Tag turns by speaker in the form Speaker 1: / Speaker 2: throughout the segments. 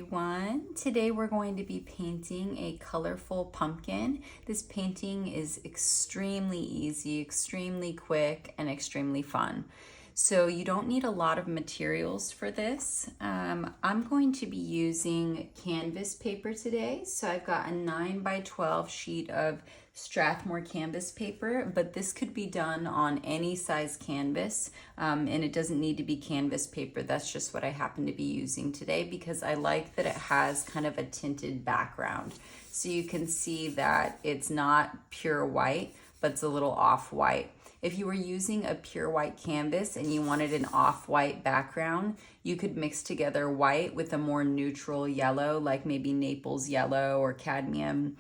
Speaker 1: everyone. Today we're going to be painting a colorful pumpkin. This painting is extremely easy, extremely quick, and extremely fun. So you don't need a lot of materials for this. I'm going to be using canvas paper today. So I've got a 9x12 sheet of Strathmore canvas paper, but this could be done on any size canvas, and it doesn't need to be canvas paper. That's just what I happen to be using today because I like that it has kind of a tinted background. So you can see that it's not pure white, but it's a little off-white. If you were using a pure white canvas and you wanted an off-white background, you could mix together white with a more neutral yellow, like maybe Naples yellow or cadmium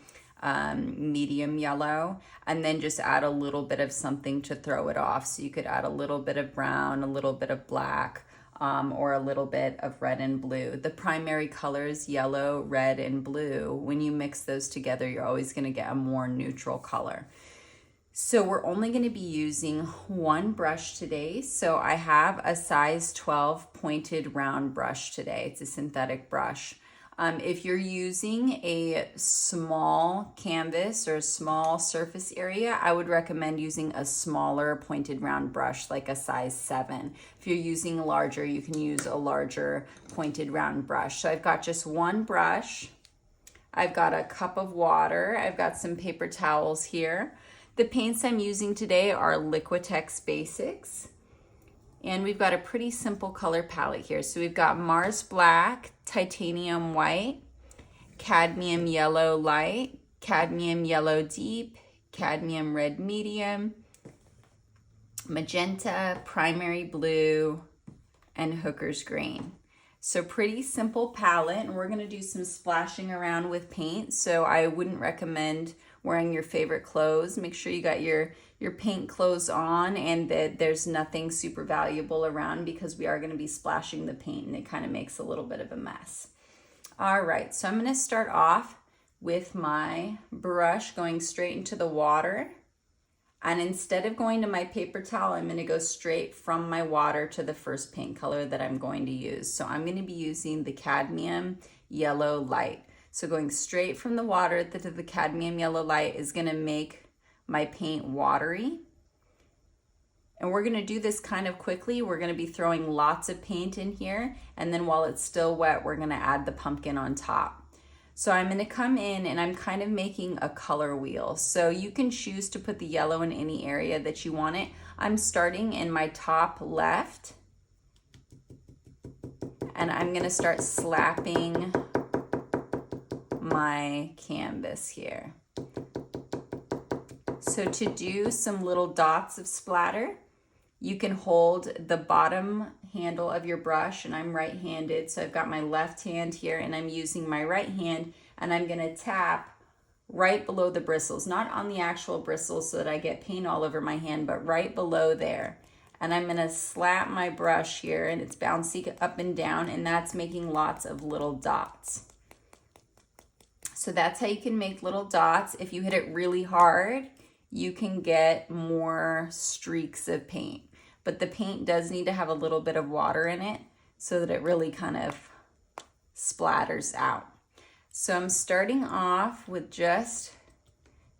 Speaker 1: medium yellow, and then just add a little bit of something to throw it off. So you could add a little bit of brown, a little bit of black, or a little bit of red and blue. The primary colors, yellow, red, and blue, when you mix those together, you're always going to get a more neutral color. So we're only going to be using one brush today. So I have a size 12 pointed round brush today. It's a synthetic brush. If you're using a small canvas or a small surface area, I would recommend using a smaller pointed round brush, like a size 7. If you're using larger, you can use a larger pointed round brush. So I've got just one brush. I've got a cup of water. I've got some paper towels here. The paints I'm using today are Liquitex Basics. And we've got a pretty simple color palette here. So we've got Mars Black, Titanium White, Cadmium Yellow Light, Cadmium Yellow Deep, Cadmium Red Medium, Magenta, Primary Blue, and Hooker's Green. So pretty simple palette, and we're gonna do some splashing around with paint. So I wouldn't recommend wearing your favorite clothes. Make sure you got your paint clothes on and that there's nothing super valuable around because we are gonna be splashing the paint and it kind of makes a little bit of a mess. All right, so I'm gonna start off with my brush going straight into the water. And instead of going to my paper towel, I'm gonna go straight from my water to the first paint color that I'm going to use. So I'm gonna be using the Cadmium Yellow Light. So going straight from the water to the Cadmium Yellow Light is gonna make my paint watery. And we're gonna do this kind of quickly. We're gonna be throwing lots of paint in here, and then while it's still wet, we're gonna add the pumpkin on top. So I'm gonna come in and I'm kind of making a color wheel. So you can choose to put the yellow in any area that you want it. I'm starting in my top left, and I'm gonna start slapping my canvas here. So to do some little dots of splatter, you can hold the bottom handle of your brush, and I'm right-handed, so I've got my left hand here and I'm using my right hand, and I'm gonna tap right below the bristles, not on the actual bristles so that I get paint all over my hand, but right below there. And I'm gonna slap my brush here, and it's bouncing up and down, and that's making lots of little dots. So that's how you can make little dots. If you hit it really hard, you can get more streaks of paint. But the paint does need to have a little bit of water in it so that it really kind of splatters out. So I'm starting off with just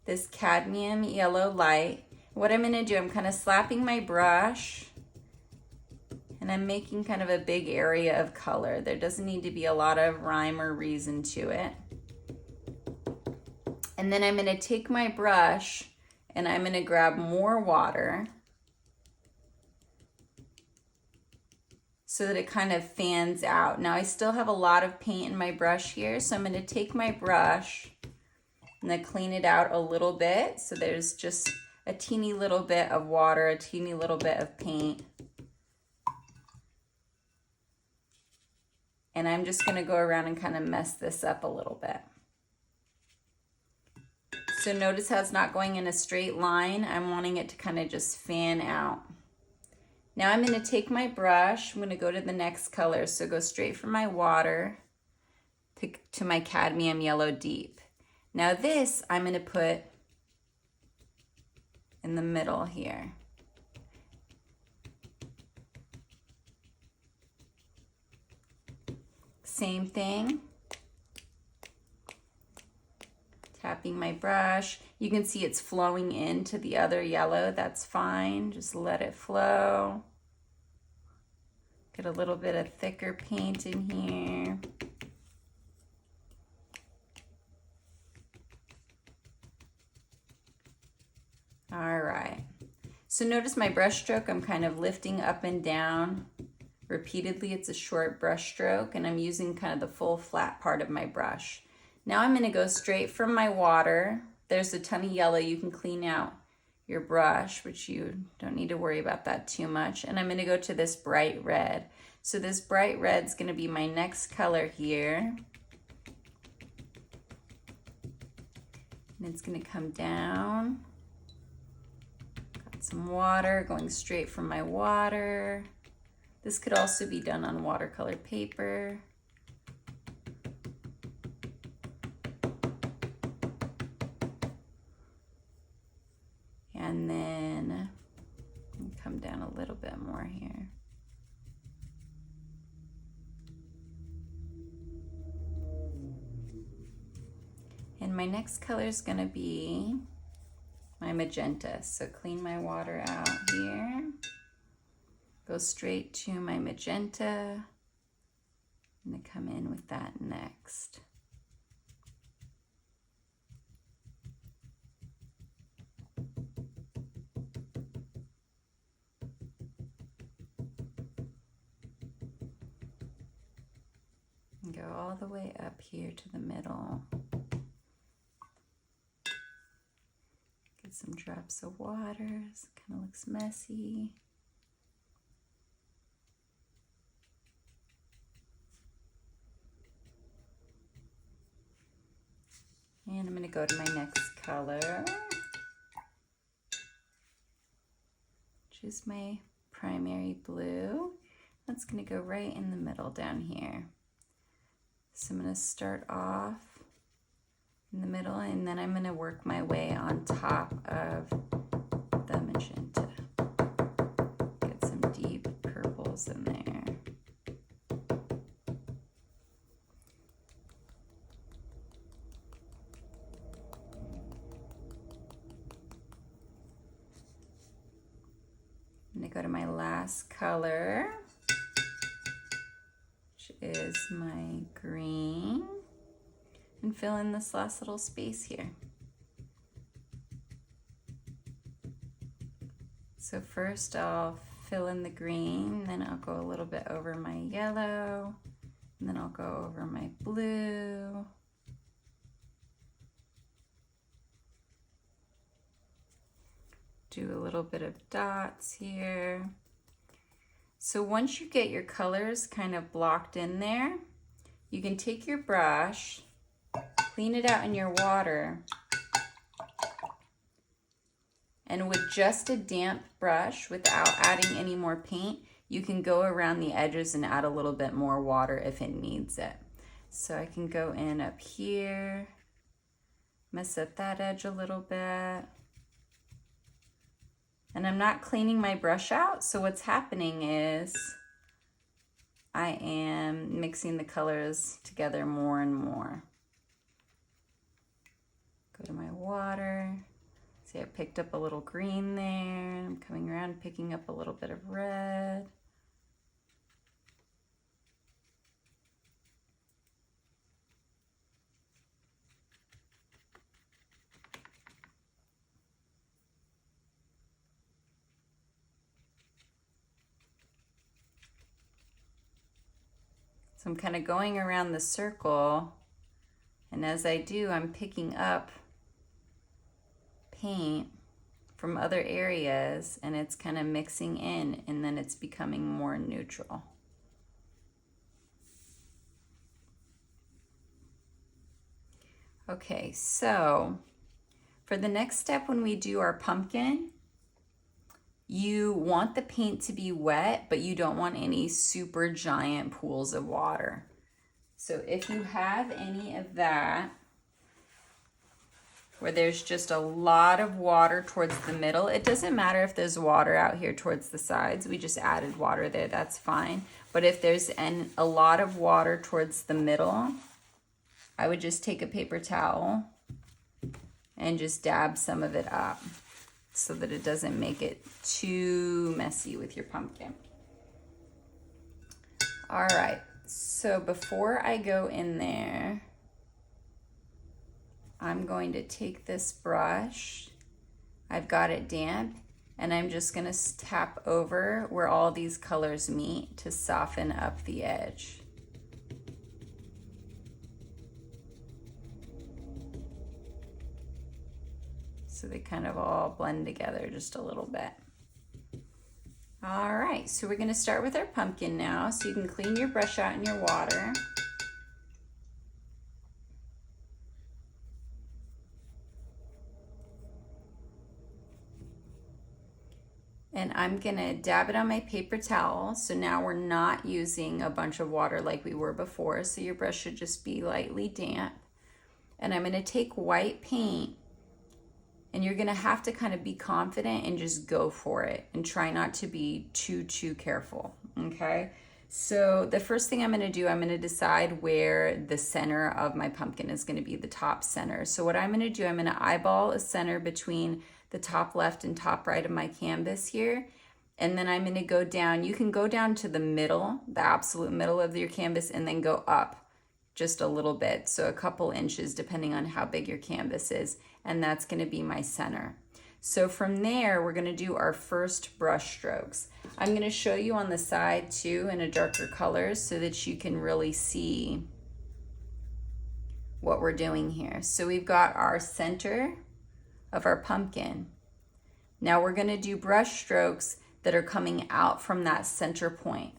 Speaker 1: this Cadmium Yellow Light. What I'm gonna do, I'm kind of slapping my brush, and I'm making kind of a big area of color. There doesn't need to be a lot of rhyme or reason to it. And then I'm gonna take my brush and I'm gonna grab more water so that it kind of fans out. Now I still have a lot of paint in my brush here, so I'm gonna take my brush and then clean it out a little bit. So there's just a teeny little bit of water, a teeny little bit of paint. And I'm just gonna go around and kind of mess this up a little bit. So notice how it's not going in a straight line. I'm wanting it to kind of just fan out. Now I'm going to take my brush. I'm going to go to the next color. So go straight from my water to my Cadmium Yellow Deep. Now this I'm going to put in the middle here. Same thing. Tapping my brush. You can see it's flowing into the other yellow. That's fine. Just let it flow. Get a little bit of thicker paint in here. All right. So notice my brush stroke, I'm kind of lifting up and down repeatedly. It's a short brush stroke, and I'm using kind of the full flat part of my brush. Now I'm gonna go straight from my water. There's a ton of yellow. You can clean out your brush, which you don't need to worry about that too much. And I'm gonna go to this bright red. So this bright red's gonna be my next color here. And it's gonna come down. Got some water going straight from my water. This could also be done on watercolor paper. And then come down a little bit more here. And my next color is going to be my magenta. So clean my water out here. Go straight to my magenta. I'm going to come in with that next. And go all the way up here to the middle. Get some drops of water. It kind of looks messy. And I'm going to go to my next color, which is my primary blue. That's going to go right in the middle down here. So I'm going to start off in the middle, and then I'm going to work my way on top of the magenta. Get some deep purples in there. I'm going to go to my last color, which is my green, and fill in this last little space here. So first I'll fill in the green, then I'll go a little bit over my yellow, and then I'll go over my blue. Do a little bit of dots here. So once you get your colors kind of blocked in there, you can take your brush, clean it out in your water, and with just a damp brush, without adding any more paint, you can go around the edges and add a little bit more water if it needs it. So I can go in up here, mess up that edge a little bit. And I'm not cleaning my brush out, so what's happening is I am mixing the colors together more and more. Go to my water. See, I picked up a little green there. I'm coming around, picking up a little bit of red. So I'm kind of going around the circle, and as I do, I'm picking up paint from other areas, and it's kind of mixing in, and then it's becoming more neutral. Okay, so for the next step when we do our pumpkin, you want the paint to be wet, but you don't want any super giant pools of water. So if you have any of that, where there's just a lot of water towards the middle, it doesn't matter if there's water out here towards the sides. We just added water there, that's fine. But if there's a lot of water towards the middle, I would just take a paper towel and just dab some of it up so that it doesn't make it too messy with your pumpkin. All right, so before I go in there, I'm going to take this brush, I've got it damp, and I'm just gonna tap over where all these colors meet to soften up the edge. So they kind of all blend together just a little bit. All right, so we're gonna start with our pumpkin now. So you can clean your brush out in your water. And I'm gonna dab it on my paper towel. So now we're not using a bunch of water like we were before. So your brush should just be lightly damp. And I'm gonna take white paint, and you're gonna have to kind of be confident and just go for it and try not to be too careful, okay? So the first thing I'm gonna do, I'm gonna decide where the center of my pumpkin is gonna be, the top center. So what I'm gonna do, I'm gonna eyeball a center between the top left and top right of my canvas here. And then I'm gonna go down. You can go down to the middle, the absolute middle of your canvas, and then go up just a little bit. So a couple inches depending on how big your canvas is. And that's gonna be my center. So from there, we're gonna do our first brush strokes. I'm gonna show you on the side too in a darker color so that you can really see what we're doing here. So we've got our center of our pumpkin. Now we're gonna do brush strokes that are coming out from that center point.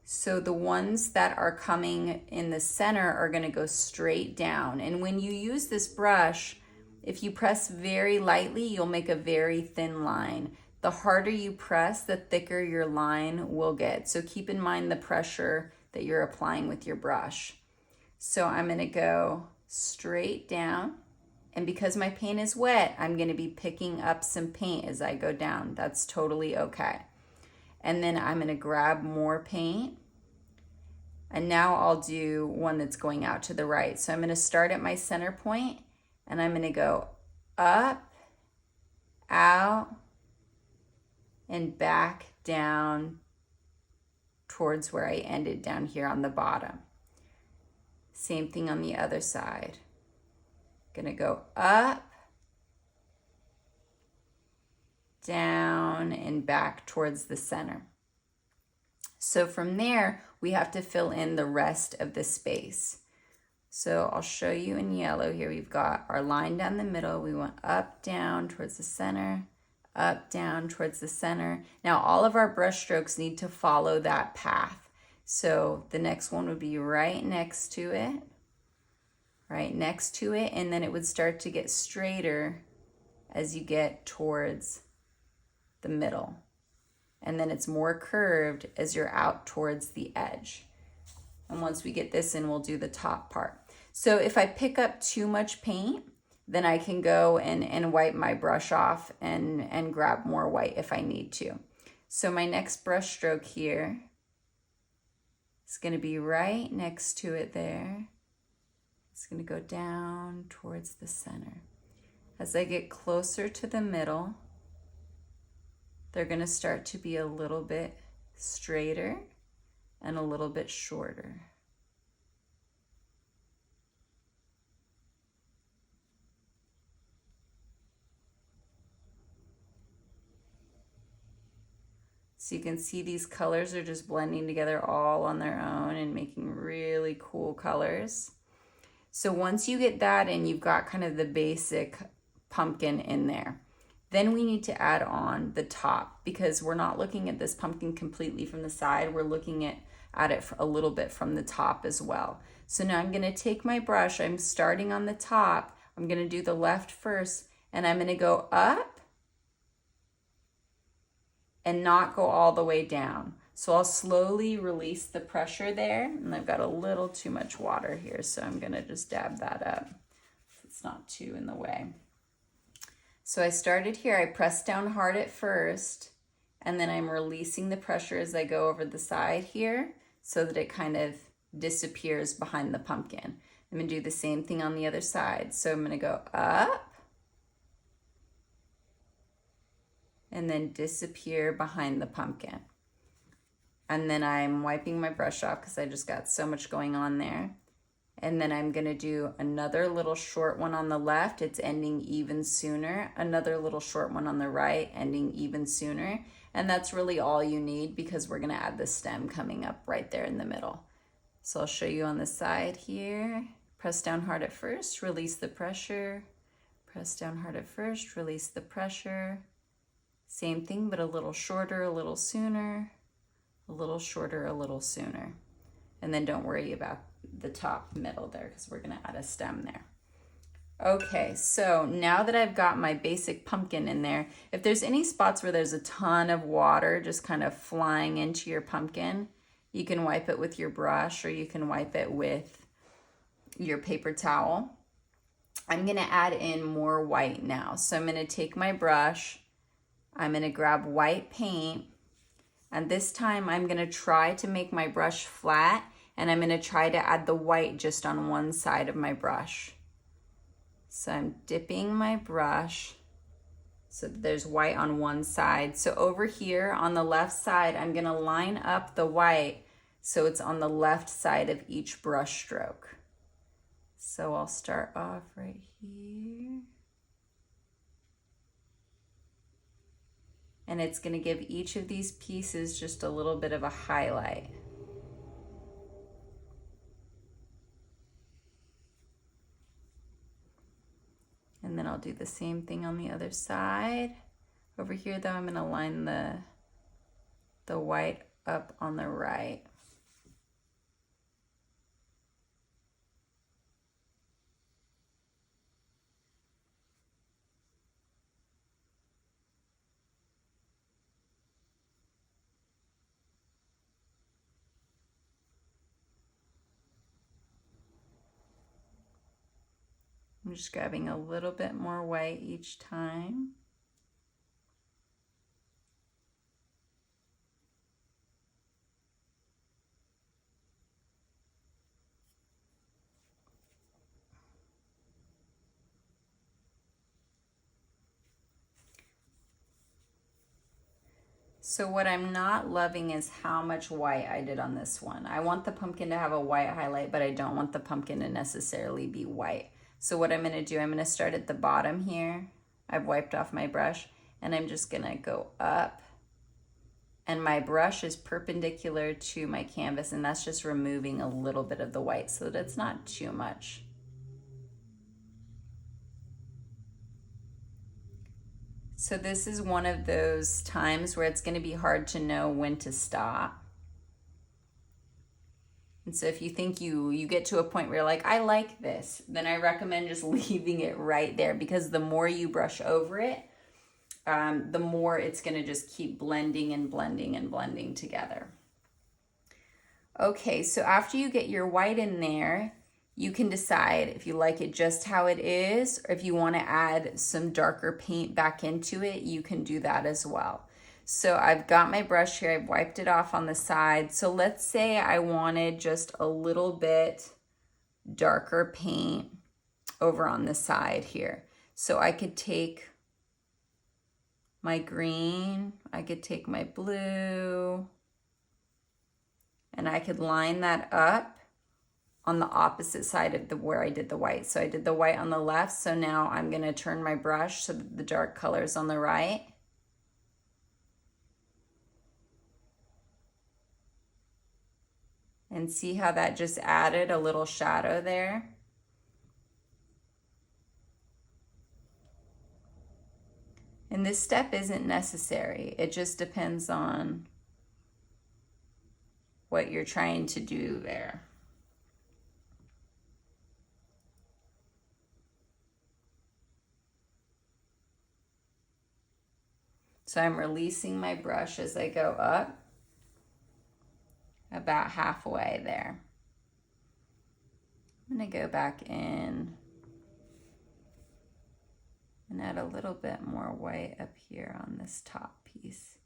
Speaker 1: So the ones that are coming in the center are gonna go straight down. And when you use this brush, if you press very lightly, you'll make a very thin line. The harder you press, the thicker your line will get. So keep in mind the pressure that you're applying with your brush. So I'm gonna go straight down. And because my paint is wet, I'm gonna be picking up some paint as I go down. That's totally okay. And then I'm gonna grab more paint. And now I'll do one that's going out to the right. So I'm gonna start at my center point, and I'm gonna go up, out, and back down towards where I ended down here on the bottom. Same thing on the other side. Gonna go up, down, and back towards the center. So from there, we have to fill in the rest of the space. So I'll show you in yellow here. We've got our line down the middle. We went up, down towards the center, up, down towards the center. Now all of our brush strokes need to follow that path. So the next one would be right next to it, and then it would start to get straighter as you get towards the middle. And then it's more curved as you're out towards the edge. And once we get this in, we'll do the top part. So if I pick up too much paint, then I can go and wipe my brush off and grab more white if I need to. So my next brush stroke here is gonna be right next to it there. It's gonna go down towards the center. As I get closer to the middle, they're gonna start to be a little bit straighter and a little bit shorter. So you can see these colors are just blending together all on their own and making really cool colors. So once you get that in, you've got kind of the basic pumpkin in there. Then we need to add on the top, because we're not looking at this pumpkin completely from the side. We're looking at it a little bit from the top as well. So now I'm gonna take my brush, I'm starting on the top, I'm gonna do the left first, and I'm gonna go up and not go all the way down. So I'll slowly release the pressure there, and I've got a little too much water here, so I'm gonna just dab that up so it's not too in the way. So I started here, I pressed down hard at first, and then I'm releasing the pressure as I go over the side here so that it kind of disappears behind the pumpkin. I'm gonna do the same thing on the other side. So I'm gonna go up and then disappear behind the pumpkin. And then I'm wiping my brush off because I just got so much going on there. And then I'm gonna do another little short one on the left, it's ending even sooner. Another little short one on the right, ending even sooner. And that's really all you need because we're gonna add the stem coming up right there in the middle. So I'll show you on the side here. Press down hard at first, release the pressure. Press down hard at first, release the pressure. Same thing, but a little shorter, a little sooner. A little shorter, a little sooner. And then don't worry about the top middle there because we're gonna add a stem there. Okay, so now that I've got my basic pumpkin in there, if there's any spots where there's a ton of water just kind of flying into your pumpkin, you can wipe it with your brush or you can wipe it with your paper towel. I'm gonna add in more white now. So I'm gonna take my brush, I'm gonna grab white paint, and this time I'm gonna try to make my brush flat, and I'm gonna try to add the white just on one side of my brush. So I'm dipping my brush so there's white on one side. So over here on the left side, I'm gonna line up the white so it's on the left side of each brush stroke. So I'll start off right here. And it's gonna give each of these pieces just a little bit of a highlight. And then I'll do the same thing on the other side. Over here though, I'm gonna line the white up on the right. I'm just grabbing a little bit more white each time. So what I'm not loving is how much white I did on this one. I want the pumpkin to have a white highlight, but I don't want the pumpkin to necessarily be white. So what I'm gonna do, I'm gonna start at the bottom here. I've wiped off my brush and I'm just gonna go up. And my brush is perpendicular to my canvas, and that's just removing a little bit of the white so that it's not too much. So this is one of those times where it's gonna be hard to know when to stop. And so if you think you get to a point where you're like, I like this, then I recommend just leaving it right there, because the more you brush over it, the more it's gonna just keep blending and blending and blending together. Okay, so after you get your white in there, you can decide if you like it just how it is, or if you want to add some darker paint back into it, you can do that as well. So I've got my brush here, I've wiped it off on the side. So let's say I wanted just a little bit darker paint over on the side here. So I could take my green, I could take my blue, and I could line that up on the opposite side of where I did the white. So I did the white on the left, so now I'm gonna turn my brush so that the dark color is on the right. And see how that just added a little shadow there? And this step isn't necessary. It just depends on what you're trying to do there. So I'm releasing my brush as I go up, about halfway there. I'm gonna go back in and add a little bit more white up here on this top piece.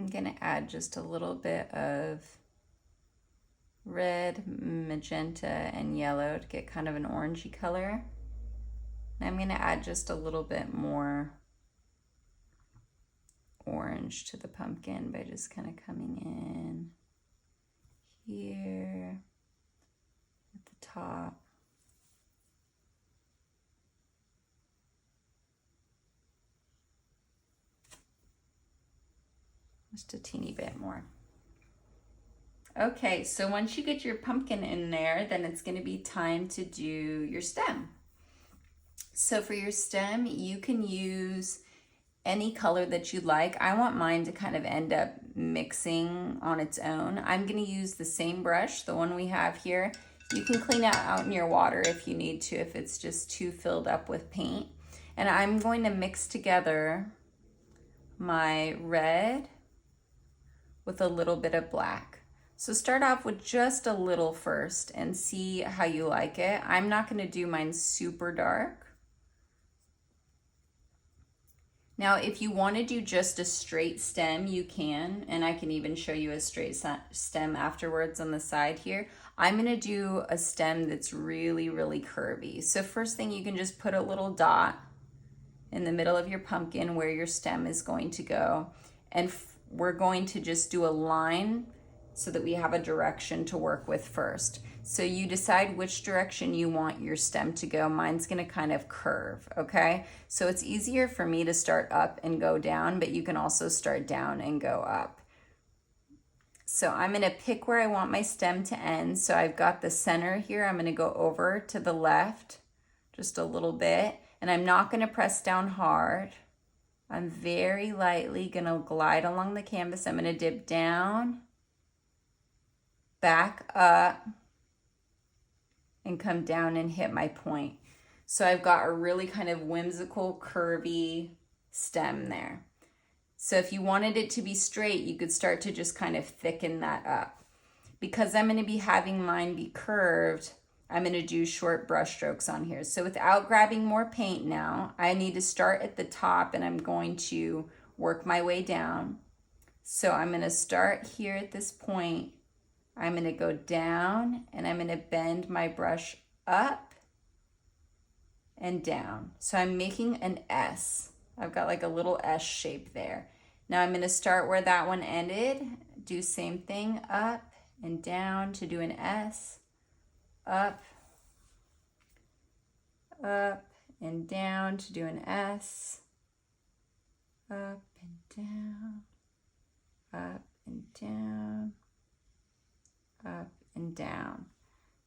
Speaker 1: I'm gonna add just a little bit of red, magenta, and yellow to get kind of an orangey color. And I'm gonna add just a little bit more orange to the pumpkin by just kind of coming in here at the top. Just a teeny bit more. Okay, so once you get your pumpkin in there, then it's going to be time to do your stem. So for your stem, you can use any color that you like. I want mine to kind of end up mixing on its own. I'm going to use the same brush, the one we have here. You can clean it out in your water if you need to, if it's just too filled up with paint. And I'm going to mix together my red with a little bit of black. So start off with just a little first and see how you like it. I'm not going to do mine super dark. Now, if you want to do just a straight stem, you can, and I can even show you a straight stem afterwards on the side here. I'm going to do a stem that's really, really curvy. So first thing, you can just put a little dot in the middle of your pumpkin where your stem is going to go, and we're going to just do a line so that we have a direction to work with first. So you decide which direction you want your stem to go. Mine's gonna kind of curve, okay? So it's easier for me to start up and go down, but you can also start down and go up. So I'm gonna pick where I want my stem to end. So I've got the center here. I'm gonna go over to the left just a little bit, and I'm not gonna press down hard. I'm very lightly gonna glide along the canvas. I'm gonna dip down, back up, and come down and hit my point. So I've got a really kind of whimsical, curvy stem there. So if you wanted it to be straight, you could start to just kind of thicken that up. Because I'm gonna be having mine be curved, I'm gonna do short brush strokes on here. So without grabbing more paint now, I need to start at the top and I'm going to work my way down. So I'm gonna start here at this point. I'm gonna go down and I'm gonna bend my brush up and down. So I'm making an S. I've got like a little S shape there. Now I'm gonna start where that one ended, do same thing, up and down to do an S, up and down to do an S, up and down, up and down, up and down.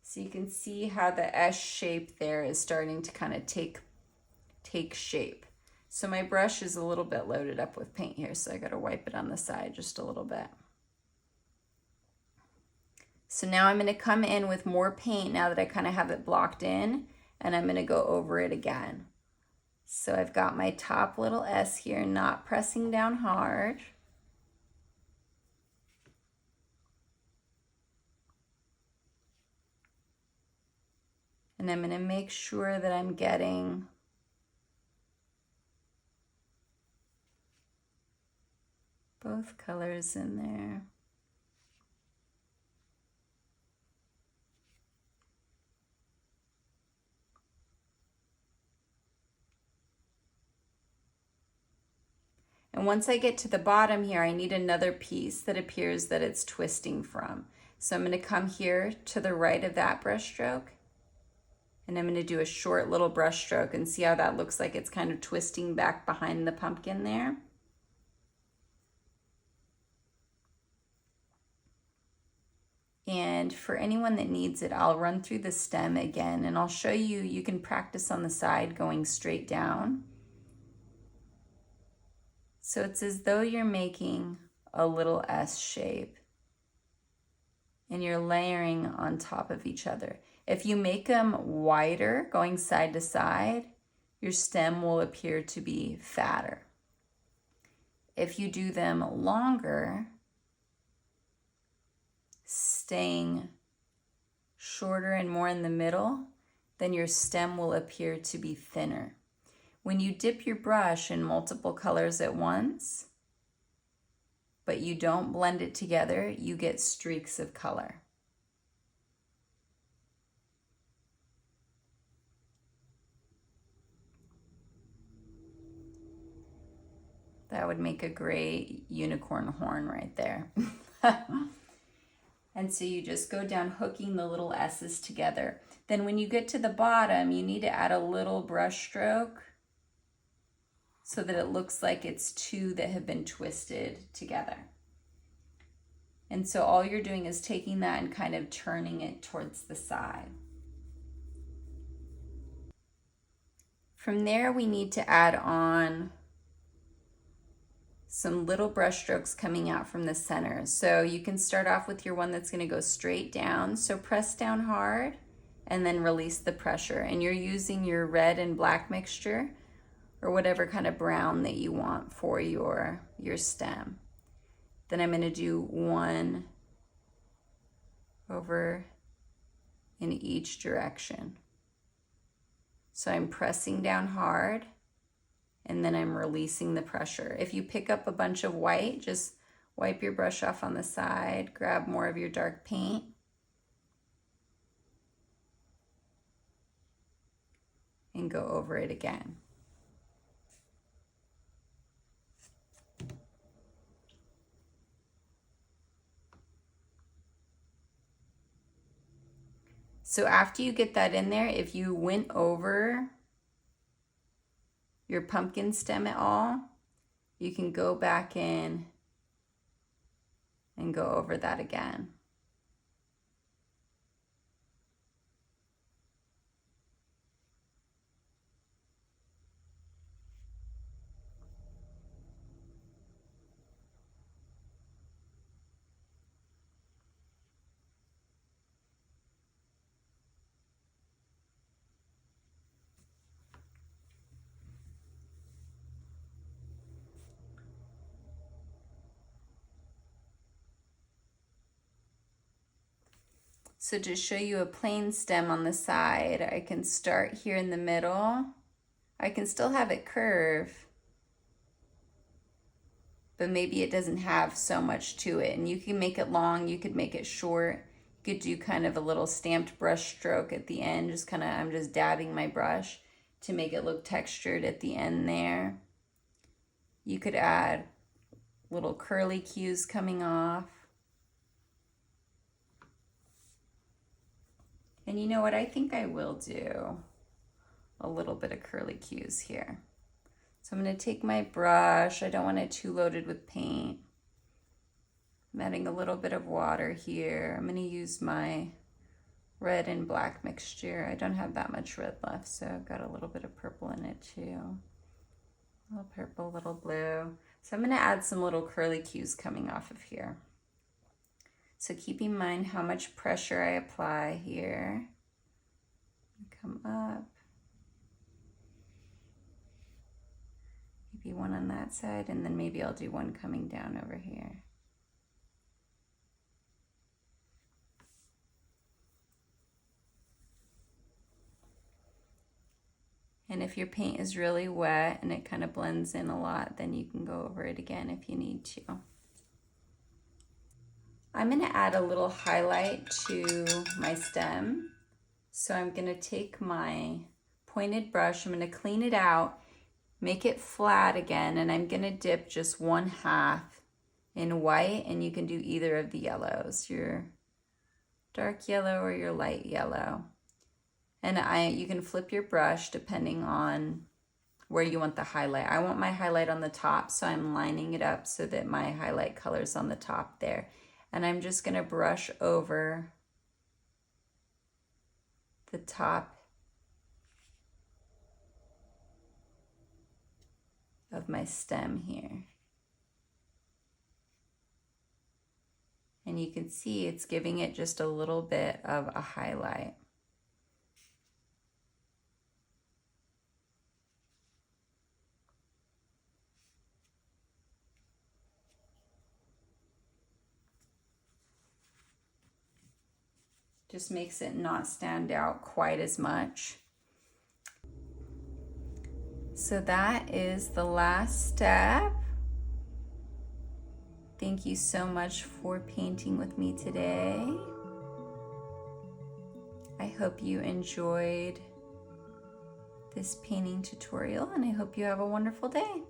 Speaker 1: So you can see how the S shape there is starting to kind of take shape. So my brush is a little bit loaded up with paint here, so I got to wipe it on the side just a little bit. So now I'm going to come in with more paint now that I kind of have it blocked in, and I'm going to go over it again. So I've got my top little S here, not pressing down hard. And I'm going to make sure that I'm getting both colors in there. And once I get to the bottom here, I need another piece that appears that it's twisting from. So I'm going to come here to the right of that brush stroke, and I'm going to do a short little brush stroke and see how that looks like it's kind of twisting back behind the pumpkin there. And for anyone that needs it, I'll run through the stem again and I'll show you, you can practice on the side going straight down. So it's as though you're making a little S shape and you're layering on top of each other. If you make them wider going side to side, your stem will appear to be fatter. If you do them longer, staying shorter and more in the middle, then your stem will appear to be thinner. When you dip your brush in multiple colors at once, but you don't blend it together, you get streaks of color. That would make a great unicorn horn right there. And so you just go down hooking the little S's together. Then when you get to the bottom, you need to add a little brush stroke so that it looks like it's two that have been twisted together. And so all you're doing is taking that and kind of turning it towards the side. From there, we need to add on some little brush strokes coming out from the center. So you can start off with your one that's going to go straight down. So press down hard and then release the pressure. And you're using your red and black mixture or whatever kind of brown that you want for your stem. Then I'm going to do one over in each direction. So I'm pressing down hard and then I'm releasing the pressure. If you pick up a bunch of white, just wipe your brush off on the side, grab more of your dark paint, and go over it again. So after you get that in there, if you went over your pumpkin stem at all, you can go back in and go over that again. So to show you a plain stem on the side, I can start here in the middle. I can still have it curve, but maybe it doesn't have so much to it. And you can make it long, you could make it short. You could do kind of a little stamped brush stroke at the end, just kind of, I'm just dabbing my brush to make it look textured at the end there. You could add little curly cues coming off. And you know what, I think I will do a little bit of curly cues here. So I'm going to take my brush. I don't want it too loaded with paint. I'm adding a little bit of water here. I'm going to use my red and black mixture. I don't have that much red left, so I've got a little bit of purple in it too. A little purple, a little blue. So I'm going to add some little curly cues coming off of here. So keep in mind how much pressure I apply here. Come up. Maybe one on that side, and then maybe I'll do one coming down over here. And if your paint is really wet and it kind of blends in a lot, then you can go over it again if you need to. I'm going to add a little highlight to my stem. So I'm going to take my pointed brush, I'm going to clean it out, make it flat again, and I'm going to dip just 1/2 in white, and you can do either of the yellows, your dark yellow or your light yellow. And you can flip your brush depending on where you want the highlight. I want my highlight on the top, so I'm lining it up so that my highlight color's on the top there. And I'm just going to brush over the top of my stem here. And you can see it's giving it just a little bit of a highlight. Just makes it not stand out quite as much. So that is the last step. Thank you so much for painting with me today. I hope you enjoyed this painting tutorial, and I hope you have a wonderful day.